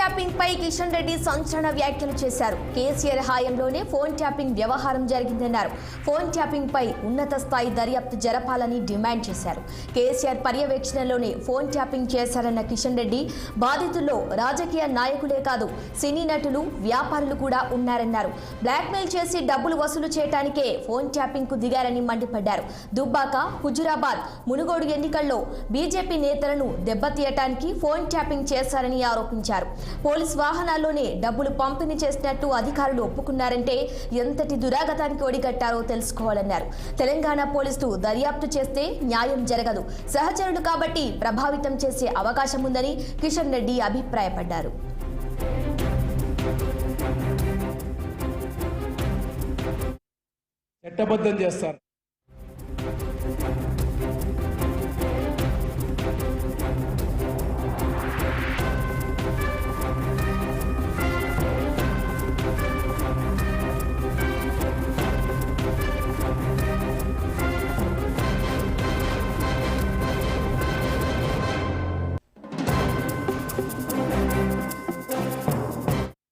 Tapping పై కిషన్ రెడ్డి సంచలన వ్యాఖ్యలు చేశారు. కేసీఆర్ హయాంలోనే ఫోన్ ట్యాపింగ్ వ్యవహారం జరిగిందన్నారు. ఫోన్ ట్యాపింగ్ పై ఉన్నత స్థాయి దర్యాప్తు జరపాలని డిమాండ్ చేశారు. కేసీఆర్ పర్యవేక్షణలోనే ఫోన్ ట్యాపింగ్ చేశారన్న కిషన్ రెడ్డి బాధితుల్లో రాజకీయ నాయకులే కాదు సినీ నటులు, వ్యాపారులు కూడా ఉన్నారన్నారు. బ్లాక్మెయిల్ చేసి డబ్బులు వసూలు చేయడానికే ఫోన్ ట్యాపింగ్ కు దిగారని మండిపడ్డారు. దుబ్బాక, హుజురాబాద్, మునుగోడు ఎన్నికల్లో బీజేపీ నేతలను దెబ్బతీయటానికి ఫోన్ ట్యాపింగ్ చేశారని ఆరోపించారు. పోలీస్ వాహనాల్లోనే డబ్బులు పంపిణీ చేసినట్టు అధికారులు ఒప్పుకున్నారంటే ఎంతటి దురాగతానికి ఒడిగట్టారో తెలుసుకోవాలన్నారు. తెలంగాణ పోలీసులు దర్యాప్తు చేస్తే న్యాయం జరగదు, సహచరులు కాబట్టి ప్రభావితం చేసే అవకాశం ఉందని కిషన్ రెడ్డి అభిప్రాయపడ్డారు. చట్టబద్ధం చేస్తారు.